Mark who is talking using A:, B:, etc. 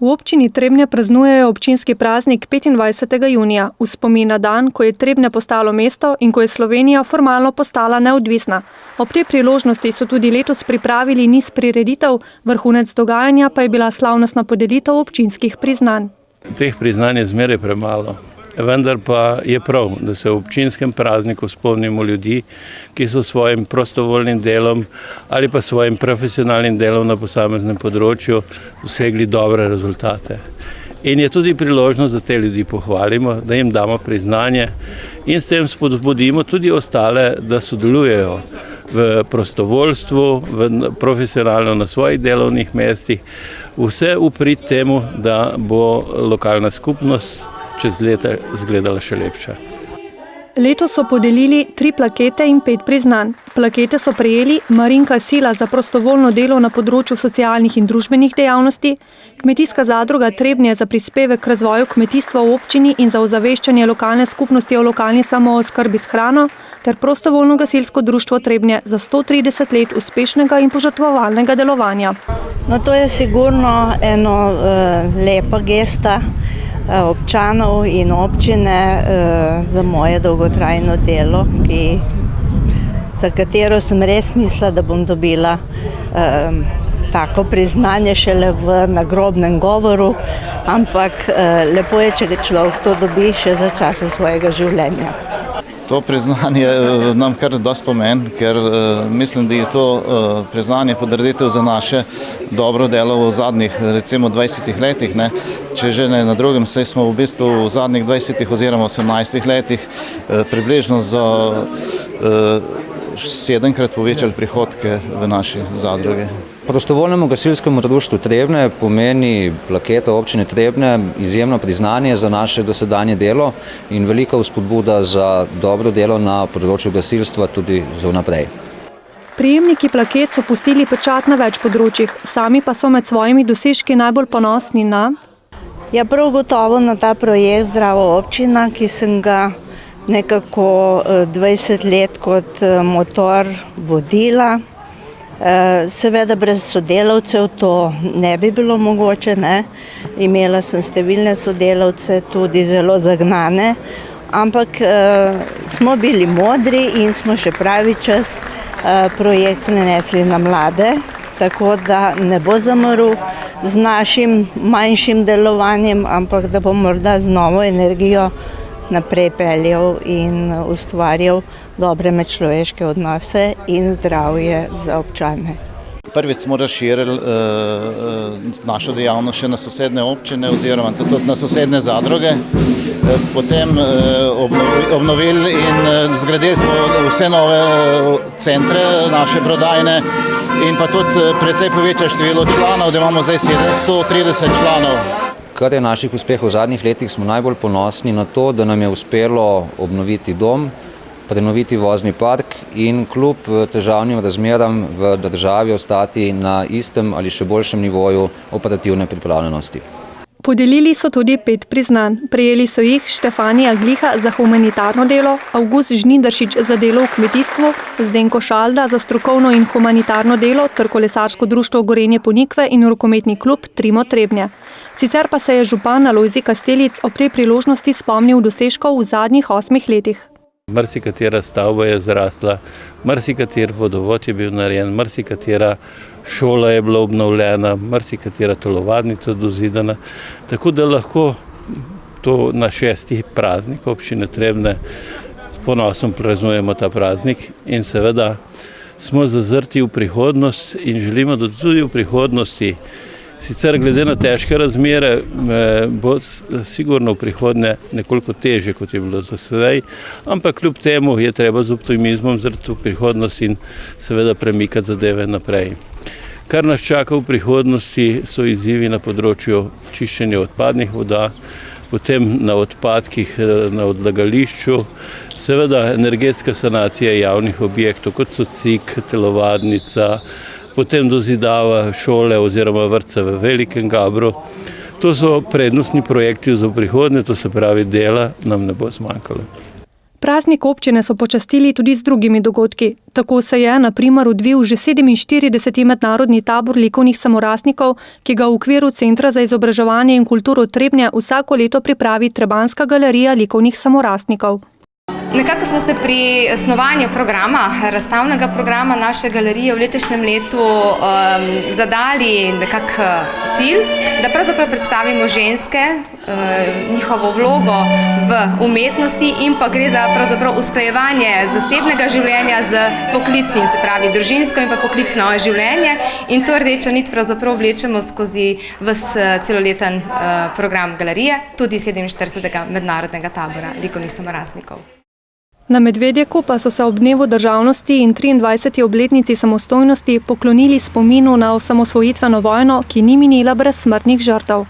A: V občini Trebnje praznujejo občinski praznik 25. junija, v spomin na dan, ko je Trebnje postalo mesto in ko je Slovenija formalno postala neodvisna. Ob tej priložnosti so tudi letos pripravili niz prireditev, vrhunec dogajanja pa je bila slavnostna podelitev občinskih priznanj.
B: Teh priznanj je zmeraj premalo. Vendar pa je prav, da se v občinskem prazniku spomnimo ljudi, ki so svojim prostovoljnim delom ali pa svojim profesionalnim delom na posameznem področju dosegli dobre rezultate. In je tudi priložnost, da te ljudi pohvalimo, da jim damo priznanje in s tem spodbudimo tudi ostale, da sodelujejo v prostovoljstvu, profesionalno na svojih delovnih mestih, vse v prid temu, da bo lokalna skupnost čez leta izgledala še lepša.
A: Letos so podelili 3 plakete in 5 priznanj. Plakete so prejeli Marinka Sila za prostovoljno delo na področju socialnih in družbenih dejavnosti, Kmetijska zadruga Trebnje za prispevek k razvoju kmetijstva v občini in za ozaveščanje lokalne skupnosti o lokalni samooskrbi s hrano ter prostovoljno gasilsko društvo Trebnje za 130 let uspešnega in požrtvovalnega delovanja.
C: No, to je sigurno eno lepa gesta občanov in občine za moje dolgotrajno delo, za katero sem res mislila, da bom dobila tako priznanje šele v nagrobnem govoru, ampak lepo je, če človek to dobi še za časa svojega življenja.
D: To priznanje nam kar dosti pomeni, ker mislim, da je to priznanje potrditev za naše dobro delo v zadnjih recimo 20 letih. Če že ne na drugem, saj smo v bistvu v zadnjih 20 oziroma 18 letih približno za 7-krat povečali prihodke v naši zadrugi.
E: Prostovoljnemu gasilskemu društvu Trebnje pomeni plaketa občine Trebnje izjemno priznanje za naše dosedanje delo in velika vzpodbuda za dobro delo na področju gasilstva tudi za vnaprej.
A: Prejemniki plaket so pustili pečat na več področjih, sami pa so med svojimi dosežki najbolj ponosni na...
C: Ja, prav gotovo na ta projekt Zdrava občina, ki sem ga nekako 20 let kot motor vodila. Seveda brez sodelavcev to ne bi bilo mogoče, Imela sem številne sodelavce, tudi zelo zagnane, ampak smo bili modri in smo še pravi čas projekt prenesli na mlade, tako da ne bo zamrl z našim manjšim delovanjem, ampak da bo morda z novo energijo naprej peljal in ustvarjal dobre medčloveške odnose in zdravje za občane.
D: Prvič smo razširili našo dejavnost še na sosednje občine oziroma tudi na sosednje zadruge. Potem obnovili in zgradili smo vse nove centre, naše prodajne in pa tudi precej povečali število članov, da imamo zdaj 730 članov.
E: Kar je naših uspehov v zadnjih letih, smo najbolj ponosni na to, da nam je uspelo obnoviti dom, prenoviti vozni park in kljub težavnim razmeram v državi ostati na istem ali še boljšem nivoju operativne pripravljenosti.
A: Podelili so tudi 5 priznanj. Prejeli so jih Štefanija Gliha za humanitarno delo, Avgust Žnidaršič za delo v kmetijstvu, Zdenko Šalda za strokovno in humanitarno delo ter kolesarsko društvo Gorenje Ponikve in rokometni klub Trimo Trebnje. Sicer pa se je župan Alojzij Kastelic ob tej priložnosti spomnil dosežkov v zadnjih 8 letih.
B: Marsikatera stavba je zrasla, marsikater vodovod je bil narejen, marsikatera šola je bila obnovljena, marsikatera telovadnica dozidana, tako da lahko to na 6. praznik občine Trebnje s ponosom praznujemo ta praznik in seveda smo zazrti v prihodnost in želimo, da tudi v prihodnosti, sicer glede na težke razmere, bo sigurno v prihodnje nekoliko težje, kot je bilo za sedaj, ampak kljub temu je treba z optimizmom zreti v prihodnost in seveda premikati zadeve naprej. Kar nas čaka v prihodnosti so izzivi na področju čiščenja odpadnih voda, potem na odpadkih na odlagališču, seveda energetska sanacija javnih objektov, kot so CIK, telovadnica, potem dozidava šole oziroma vrtca v Velikem Gabru. To so prednostni projekti za prihodnje, to se pravi dela nam ne bo zmanjkalo.
A: Praznik občine so počastili tudi z drugimi dogodki. Tako se je, na primer, odvil že 47. mednarodni tabor likovnih samorastnikov, ki ga v okviru Centra za izobraževanje in kulturo Trebnje vsako leto pripravi Trebanjska galerija likovnih samorastnikov.
F: Nekako smo se pri snovanju razstavnega programa naše galerije v letošnjem letu zadali cilj, da pravzaprav predstavimo ženske, njihovo vlogo v umetnosti in pa gre za pravzaprav usklajevanje zasebnega življenja z poklicnim, se pravi družinsko in pa poklicno življenje, in to rdečo nit pravzaprav vlečemo skozi celoleten program galerije, tudi 47. mednarodnega tabora likovnih samorastnikov.
A: Na Medvedjeku pa so se ob dnevu državnosti in 23. obletnici samostojnosti poklonili spominu na osamosvojitveno vojno, ki ni minila brez smrtnih žrtev.